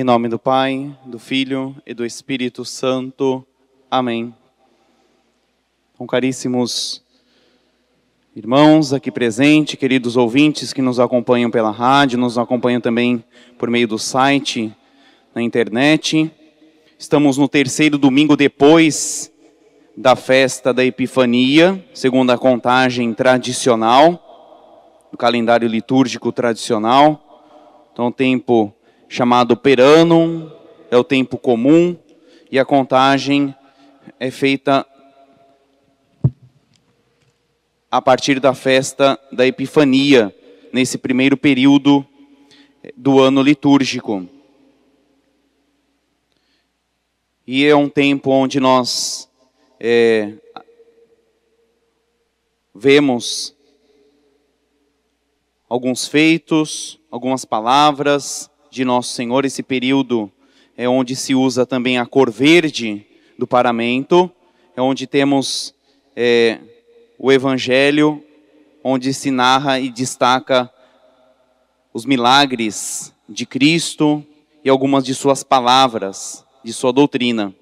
Em nome do Pai, do Filho e do Espírito Santo. Amém. Então, caríssimos irmãos aqui presentes, queridos ouvintes que nos acompanham pela rádio, nos acompanham também por meio do site, na internet. Estamos no terceiro domingo depois da festa da Epifania, segundo a contagem tradicional, do calendário litúrgico tradicional. Então, o tempo chamado Peranum é o tempo comum e a contagem é feita a partir da festa da Epifania, nesse primeiro período do ano litúrgico. E é um tempo onde nós vemos alguns feitos, algumas palavras de Nosso Senhor. Esse período é onde se usa também a cor verde do paramento, é onde temos o Evangelho, onde se narra e destaca os milagres de Cristo e algumas de suas palavras, de sua doutrina.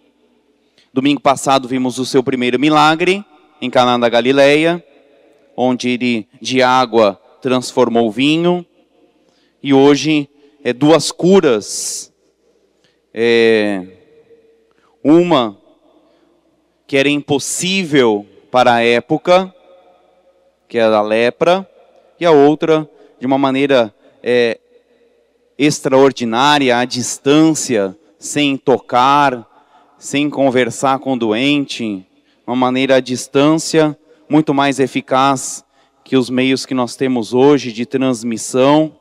Domingo passado vimos o seu primeiro milagre em Caná da Galileia, onde ele de água transformou vinho, e hoje duas curas, uma que era impossível para a época, que era a lepra, e a outra de uma maneira extraordinária, à distância, sem tocar, sem conversar com o doente, uma maneira à distância muito mais eficaz que os meios que nós temos hoje de transmissão.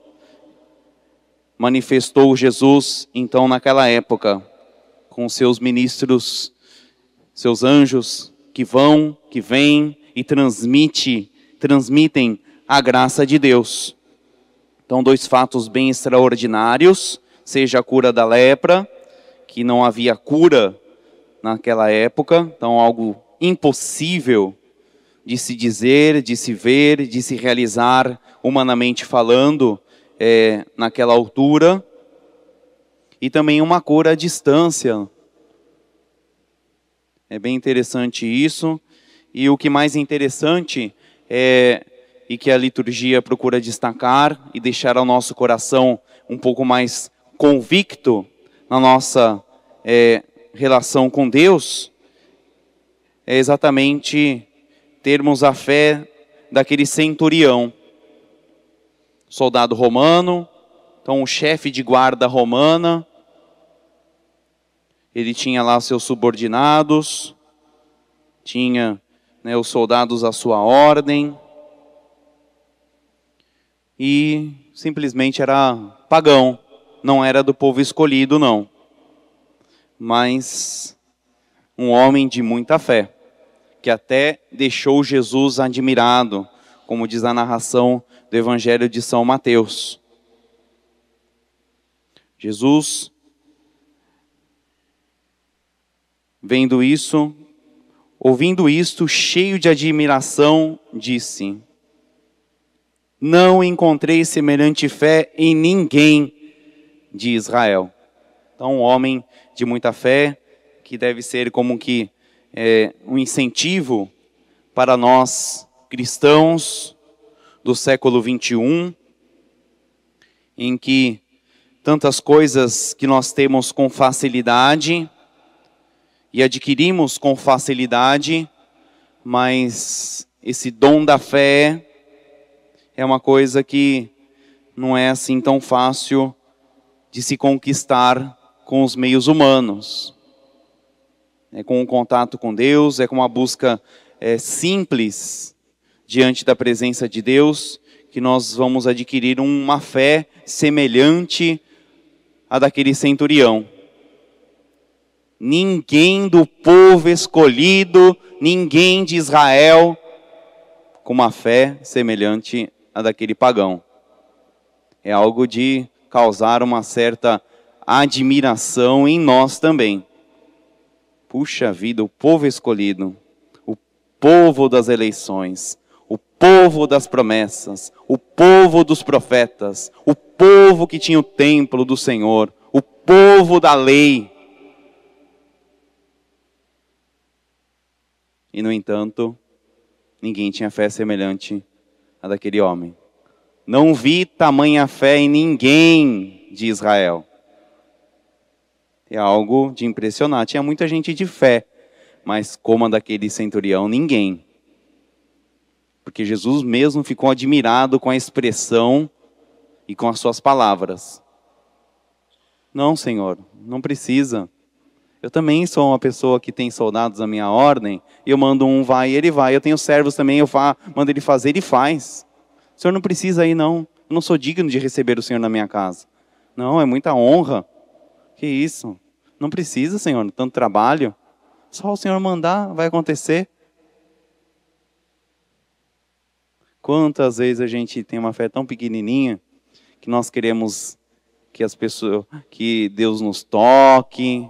Manifestou Jesus, então, naquela época, com seus ministros, seus anjos, que vão, que vêm e transmitem a graça de Deus. Então, dois fatos bem extraordinários, seja a cura da lepra, que não havia cura naquela época, então algo impossível de se dizer, de se ver, de se realizar, humanamente falando, naquela altura, e também uma cura à distância. É bem interessante isso, e o que mais interessante e que a liturgia procura destacar e deixar ao nosso coração um pouco mais convicto na nossa relação com Deus, é exatamente termos a fé daquele centurião, soldado romano, então o chefe de guarda romana. Ele tinha lá seus subordinados, tinha os soldados à sua ordem, e simplesmente era pagão, não era do povo escolhido, não. Mas um homem de muita fé, que até deixou Jesus admirado, como diz a narração do Evangelho de São Mateus. Jesus, vendo isso, ouvindo isto, cheio de admiração, disse: não encontrei semelhante fé em ninguém de Israel. Então, um homem de muita fé, que deve ser como que um incentivo para nós cristãos do século 21, em que tantas coisas que nós temos com facilidade e adquirimos com facilidade, mas esse dom da fé é uma coisa que não é assim tão fácil de se conquistar com os meios humanos. É com o contato com Deus, é com uma busca simples diante da presença de Deus, que nós vamos adquirir uma fé semelhante à daquele centurião. Ninguém do povo escolhido, ninguém de Israel, com uma fé semelhante à daquele pagão. É algo de causar uma certa admiração em nós também. Puxa vida, o povo escolhido, o povo das eleições, o povo das promessas, o povo dos profetas, o povo que tinha o templo do Senhor, o povo da lei. E, no entanto, ninguém tinha fé semelhante à daquele homem. Não vi tamanha fé em ninguém de Israel. É algo de impressionar. Tinha muita gente de fé, mas como a daquele centurião, ninguém. Porque Jesus mesmo ficou admirado com a expressão e com as suas palavras. Não, Senhor, não precisa. Eu também sou uma pessoa que tem soldados na minha ordem, e eu mando um vai e ele vai. Eu tenho servos também, mando ele fazer, ele faz. O Senhor não precisa ir, não. Eu não sou digno de receber o Senhor na minha casa. Não, é muita honra. Que isso? Não precisa, Senhor, tanto trabalho. Só o Senhor mandar, vai acontecer. Quantas vezes a gente tem uma fé tão pequenininha que nós queremos que Deus nos toque,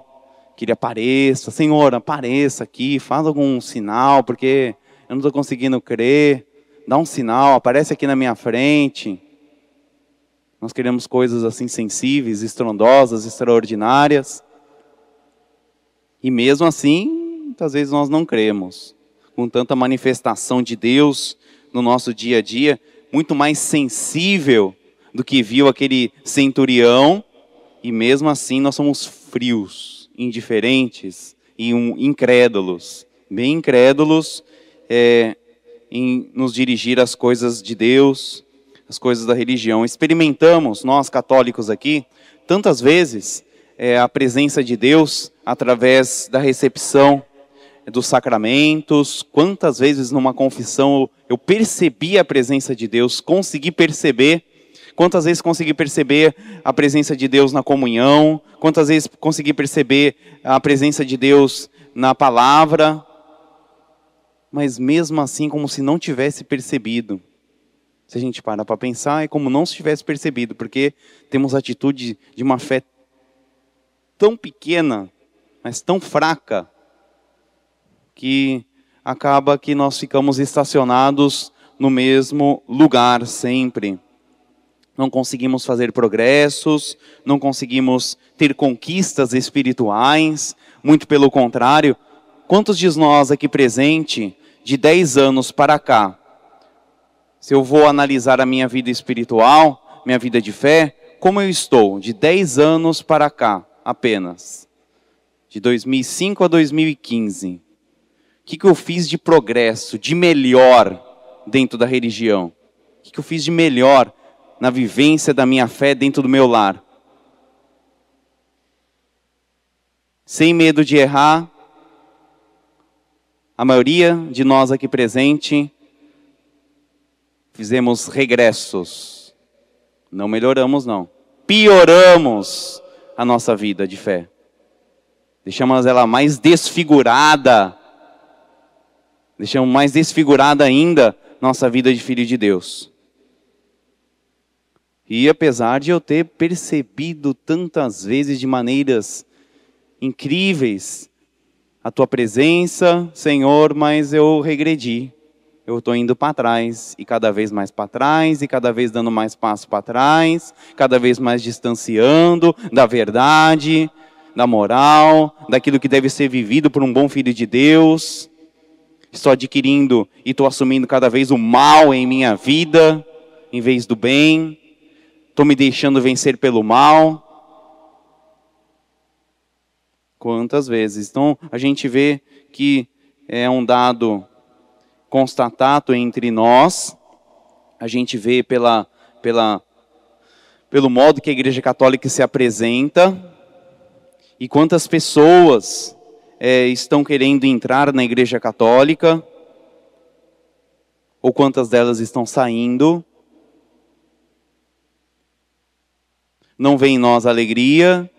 que Ele apareça. Senhor, apareça aqui, faz algum sinal, porque eu não estou conseguindo crer. Dá um sinal, aparece aqui na minha frente. Nós queremos coisas assim sensíveis, estrondosas, extraordinárias. E mesmo assim, muitas vezes nós não cremos. Com tanta manifestação de Deus no nosso dia a dia, muito mais sensível do que viu aquele centurião. E mesmo assim nós somos frios, indiferentes e incrédulos. Bem incrédulos em nos dirigir às coisas de Deus, às coisas da religião. Experimentamos, nós católicos aqui, tantas vezes a presença de Deus através da recepção dos sacramentos. Quantas vezes numa confissão eu percebi a presença de Deus, consegui perceber. Quantas vezes consegui perceber a presença de Deus na comunhão, quantas vezes consegui perceber a presença de Deus na palavra, mas mesmo assim como se não tivesse percebido. Se a gente parar para pensar, é como não se tivesse percebido, porque temos atitude de uma fé tão pequena, mas tão fraca, que acaba que nós ficamos estacionados no mesmo lugar sempre. Não conseguimos fazer progressos, não conseguimos ter conquistas espirituais, muito pelo contrário. Quantos de nós aqui presente, de 10 anos para cá, se eu vou analisar a minha vida espiritual, minha vida de fé, como eu estou de 10 anos para cá apenas, de 2005 a 2015, o que eu fiz de progresso, de melhor dentro da religião? O que eu fiz de melhor na vivência da minha fé dentro do meu lar? Sem medo de errar, a maioria de nós aqui presente fizemos regressos. Não melhoramos, não. Pioramos a nossa vida de fé. Deixamos ela mais desfigurada. Deixamos mais desfigurada ainda nossa vida de filho de Deus. E apesar de eu ter percebido tantas vezes de maneiras incríveis a tua presença, Senhor, mas eu regredi. Eu estou indo para trás, e cada vez mais para trás, e cada vez dando mais passo para trás, cada vez mais distanciando da verdade, da moral, daquilo que deve ser vivido por um bom filho de Deus. Estou adquirindo e estou assumindo cada vez o mal em minha vida, em vez do bem. Estou me deixando vencer pelo mal. Quantas vezes? Então, a gente vê que é um dado constatado entre nós. A gente vê pelo modo que a Igreja Católica se apresenta. E quantas pessoas estão querendo entrar na Igreja Católica. Ou quantas delas estão saindo. Não vê em nós alegria,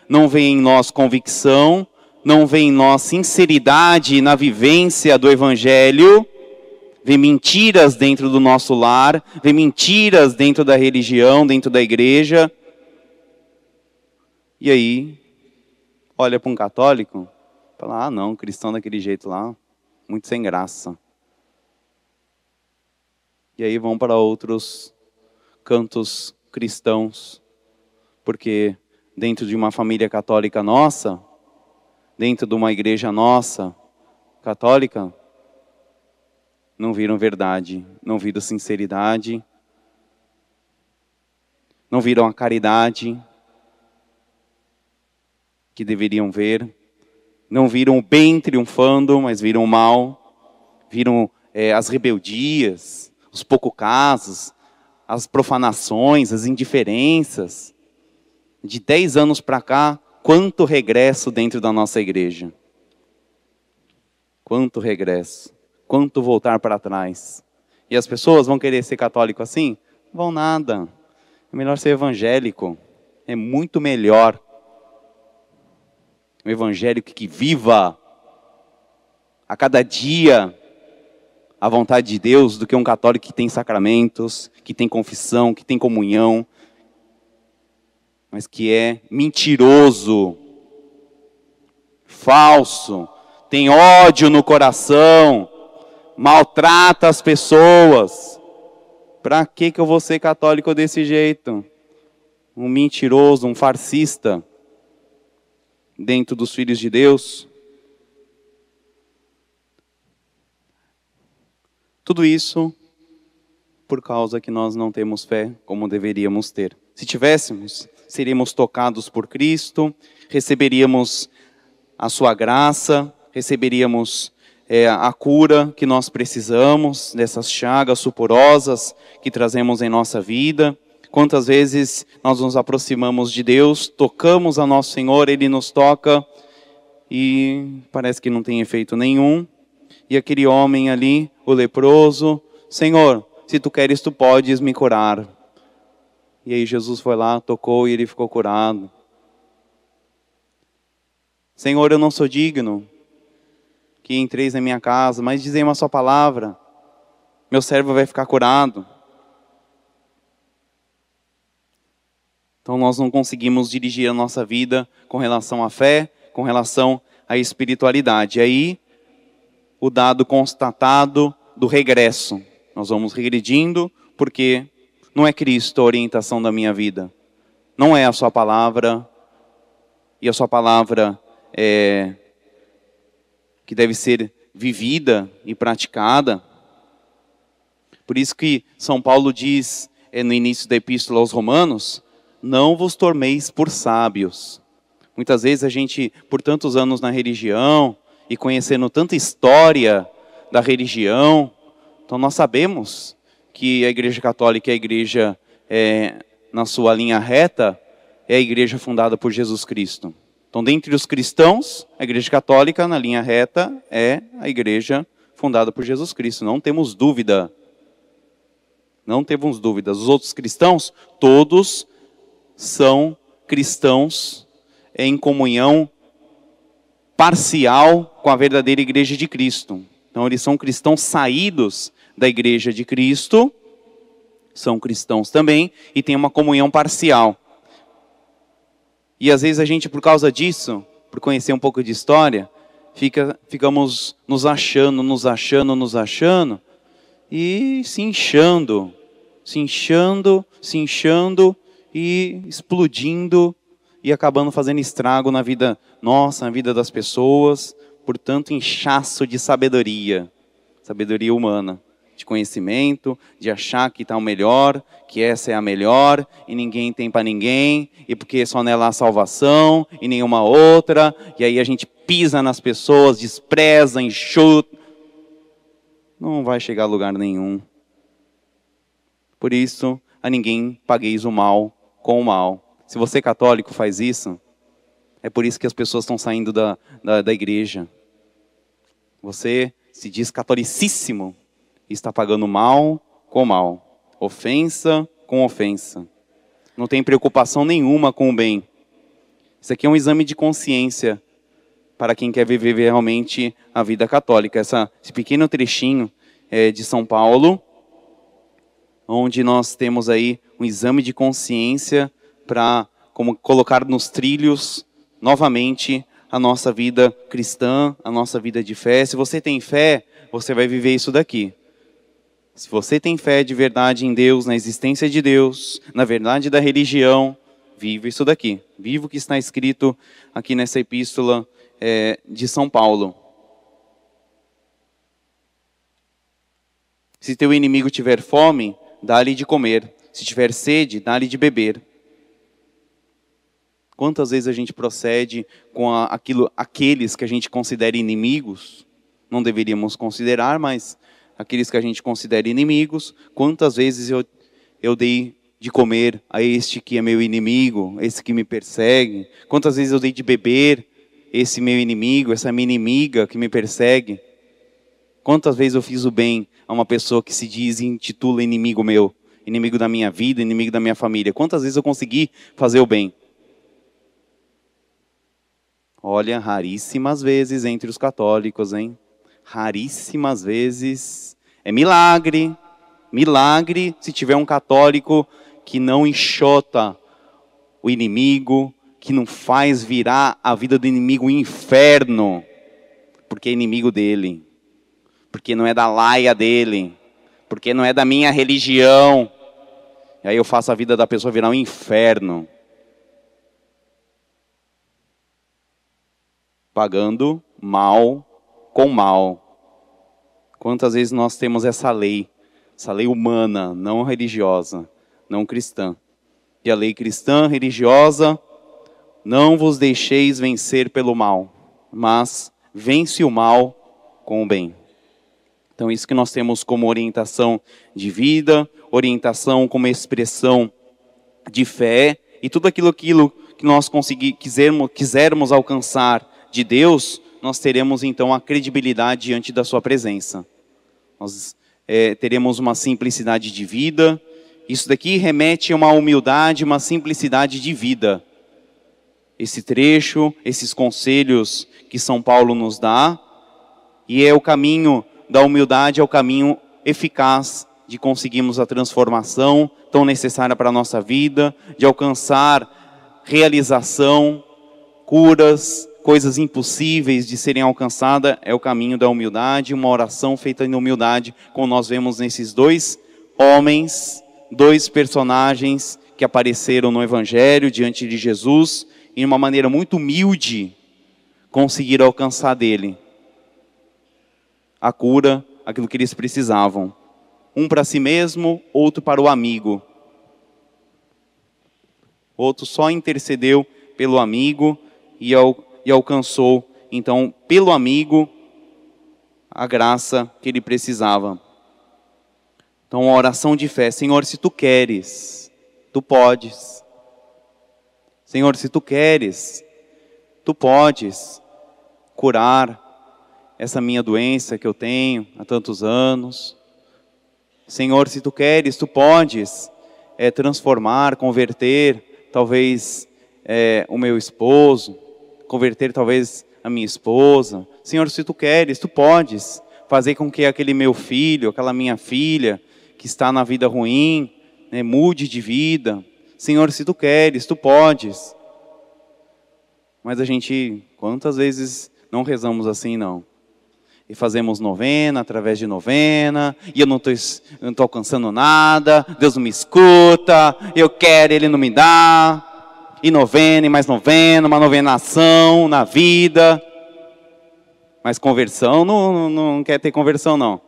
não vê em nós convicção, não vê em nós sinceridade na vivência do Evangelho, vê mentiras dentro do nosso lar, vê mentiras dentro da religião, dentro da igreja. E aí, olha para um católico, fala, ah não, cristão daquele jeito lá, muito sem graça. E aí vão para outros cantos cristãos, porque dentro de uma família católica nossa, dentro de uma igreja nossa, católica, não viram verdade, não viram sinceridade, não viram a caridade que deveriam ver, não viram o bem triunfando, mas viram o mal, viram as rebeldias, os poucos casos, as profanações, as indiferenças. De 10 anos para cá, quanto regresso dentro da nossa igreja. Quanto regresso. Quanto voltar para trás. E as pessoas vão querer ser católico assim? Vão nada. É melhor ser evangélico. É muito melhor. Um evangélico que viva a cada dia a vontade de Deus do que um católico que tem sacramentos, que tem confissão, que tem comunhão, mas que é mentiroso, falso, tem ódio no coração, maltrata as pessoas. Para que eu vou ser católico desse jeito? Um mentiroso, um farsista dentro dos filhos de Deus. Tudo isso por causa que nós não temos fé como deveríamos ter. Se tivéssemos, seríamos tocados por Cristo, receberíamos a sua graça, receberíamos a cura que nós precisamos, dessas chagas suporosas que trazemos em nossa vida. Quantas vezes nós nos aproximamos de Deus, tocamos a nosso Senhor, Ele nos toca e parece que não tem efeito nenhum. E aquele homem ali, o leproso, Senhor, se tu queres, tu podes me curar. E aí Jesus foi lá, tocou e ele ficou curado. Senhor, eu não sou digno que entreis na minha casa, mas dizei uma só palavra, meu servo vai ficar curado. Então nós não conseguimos dirigir a nossa vida com relação à fé, com relação à espiritualidade. E aí, o dado constatado do regresso. Nós vamos regredindo porque não é Cristo a orientação da minha vida. Não é a sua palavra. E a sua palavra que deve ser vivida e praticada. Por isso que São Paulo diz no início da Epístola aos Romanos, não vos torneis por sábios. Muitas vezes a gente, por tantos anos na religião, e conhecendo tanta história da religião, então nós sabemos que a Igreja Católica é a igreja, na sua linha reta, é a igreja fundada por Jesus Cristo. Então, dentre os cristãos, a Igreja Católica, na linha reta, é a igreja fundada por Jesus Cristo. Não temos dúvida. Não temos dúvidas. Os outros cristãos, todos são cristãos em comunhão parcial com a verdadeira igreja de Cristo. Então eles são cristãos saídos da igreja de Cristo, são cristãos também, e têm uma comunhão parcial. E às vezes a gente, por causa disso, por conhecer um pouco de história, ficamos nos achando, e se inchando e explodindo, e acabando fazendo estrago na vida nossa, na vida das pessoas, por tanto inchaço de sabedoria humana, de conhecimento, de achar que está o melhor, que essa é a melhor, e ninguém tem para ninguém, e porque só nela há salvação, e nenhuma outra, e aí a gente pisa nas pessoas, despreza, enxuta, não vai chegar a lugar nenhum. Por isso, a ninguém pagueis o mal com o mal. Se você católico faz isso, é por isso que as pessoas estão saindo da igreja. Você se diz catolicíssimo e está pagando mal com mal. Ofensa com ofensa. Não tem preocupação nenhuma com o bem. Isso aqui é um exame de consciência para quem quer viver realmente a vida católica. Esse pequeno trechinho é de São Paulo, onde nós temos aí um exame de consciência para como colocar nos trilhos novamente a nossa vida cristã, a nossa vida de fé. Se você tem fé, você vai viver isso daqui. Se você tem fé de verdade em Deus, na existência de Deus, na verdade da religião, vivo isso daqui. Vivo o que está escrito aqui nessa epístola de São Paulo. Se teu inimigo tiver fome, dá-lhe de comer. Se tiver sede, dá-lhe de beber. Quantas vezes a gente procede com aqueles que a gente considera inimigos? Não deveríamos considerar, mas aqueles que a gente considera inimigos. Quantas vezes eu dei de comer a este que é meu inimigo, esse que me persegue? Quantas vezes eu dei de beber esse meu inimigo, essa minha inimiga que me persegue? Quantas vezes eu fiz o bem a uma pessoa que se diz e intitula inimigo meu, inimigo da minha vida, inimigo da minha família? Quantas vezes eu consegui fazer o bem? Olha, raríssimas vezes entre os católicos, hein? Raríssimas vezes. É milagre, milagre se tiver um católico que não enxota o inimigo, que não faz virar a vida do inimigo um inferno, porque é inimigo dele, porque não é da laia dele, porque não é da minha religião. E aí eu faço a vida da pessoa virar um inferno. Pagando mal com mal. Quantas vezes nós temos essa lei humana, não religiosa, não cristã. E a lei cristã, religiosa, não vos deixeis vencer pelo mal, mas vence o mal com o bem. Então isso que nós temos como orientação de vida, orientação como expressão de fé, e tudo aquilo que nós quisermos alcançar de Deus, nós teremos então a credibilidade diante da sua presença. Nós teremos uma simplicidade de vida. Isso daqui remete a uma humildade, uma simplicidade de vida. Esse trecho, esses conselhos que São Paulo nos dá, e é o caminho da humildade, é o caminho eficaz de conseguirmos a transformação tão necessária para a nossa vida, de alcançar realização, curas, coisas impossíveis de serem alcançadas. É o caminho da humildade, uma oração feita em humildade, como nós vemos nesses dois homens, dois personagens que apareceram no Evangelho diante de Jesus, e de uma maneira muito humilde, conseguiram alcançar dele a cura, aquilo que eles precisavam. Um para si mesmo, outro para o amigo. Outro só intercedeu pelo amigo e alcançou, então, pelo amigo, a graça que ele precisava. Então, a oração de fé: Senhor, se tu queres, tu podes. Senhor, se tu queres, tu podes curar essa minha doença que eu tenho há tantos anos. Senhor, se tu queres, tu podes transformar, converter, talvez o meu esposo, converter talvez a minha esposa. Senhor, se tu queres, tu podes fazer com que aquele meu filho, aquela minha filha, que está na vida ruim, mude de vida. Senhor, se tu queres, tu podes. Mas a gente, quantas vezes não rezamos assim, não? E fazemos novena, através de novena, e eu não estou alcançando nada, Deus não me escuta, eu quero, Ele não me dá. E novena, e mais novena, uma novenação na vida. Mas conversão, não quer ter conversão, não.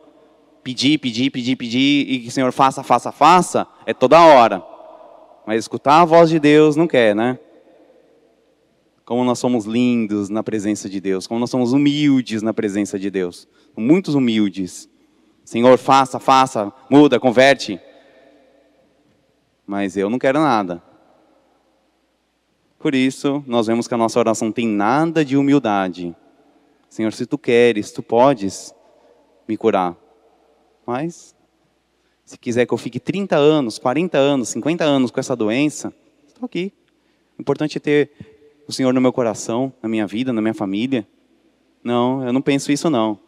Pedir, e que o Senhor faça, é toda hora. Mas escutar a voz de Deus não quer, né? Como nós somos lindos na presença de Deus, como nós somos humildes na presença de Deus. Muitos humildes. Senhor, faça, muda, converte. Mas eu não quero nada. Por isso, nós vemos que a nossa oração não tem nada de humildade. Senhor, se tu queres, tu podes me curar. Mas, se quiser que eu fique 30 anos, 40 anos, 50 anos com essa doença, estou aqui. O importante é ter o Senhor no meu coração, na minha vida, na minha família. Não, eu não penso isso não.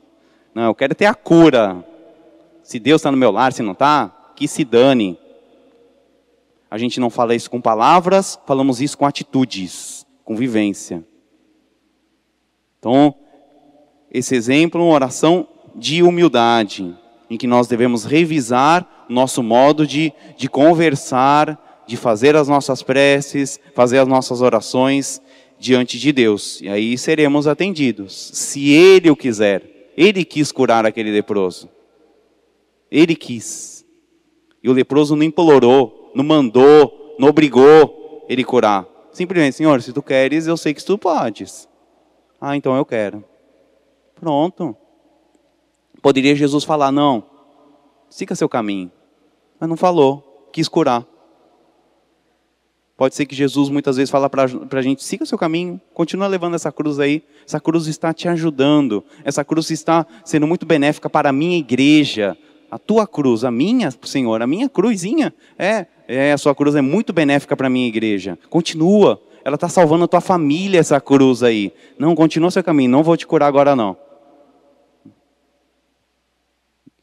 Não, eu quero ter a cura. Se Deus está no meu lar, se não está, que se dane. A gente não fala isso com palavras, falamos isso com atitudes, com vivência. Então, esse exemplo é uma oração de humildade, em que nós devemos revisar o nosso modo de conversar, de fazer as nossas preces, fazer as nossas orações diante de Deus. E aí seremos atendidos, se Ele o quiser. Ele quis curar aquele leproso. Ele quis. E o leproso não implorou, não mandou, não obrigou ele curar. Simplesmente, Senhor, se tu queres, eu sei que tu podes. Ah, então eu quero. Pronto. Poderia Jesus falar, não, siga seu caminho. Mas não falou, quis curar. Pode ser que Jesus muitas vezes fala para a gente, siga seu caminho, continua levando essa cruz aí. Essa cruz está te ajudando. Essa cruz está sendo muito benéfica para a minha igreja. A tua cruz, a minha, Senhor, a minha cruzinha, a sua cruz é muito benéfica para a minha igreja. Continua, ela está salvando a tua família, essa cruz aí. Não, continua seu caminho, não vou te curar agora não.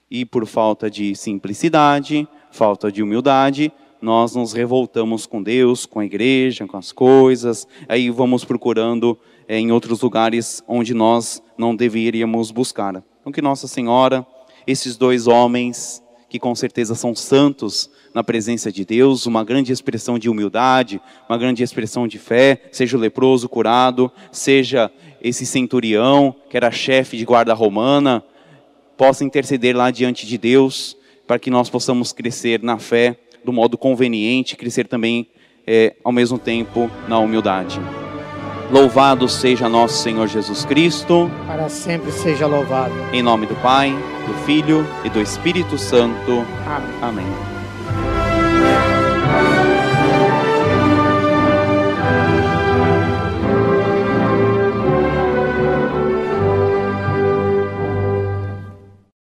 E por falta de simplicidade, falta de humildade, nós nos revoltamos com Deus, com a igreja, com as coisas. Aí vamos procurando em outros lugares onde nós não deveríamos buscar. Então que Nossa Senhora, esses dois homens, que com certeza são santos na presença de Deus, uma grande expressão de humildade, uma grande expressão de fé, seja o leproso curado, seja esse centurião, que era chefe de guarda romana, possa interceder lá diante de Deus, para que nós possamos crescer na fé, do modo conveniente, crescer também, ao mesmo tempo, na humildade. Louvado seja nosso Senhor Jesus Cristo. Para sempre seja louvado. Em nome do Pai, do Filho e do Espírito Santo. Amém. Amém.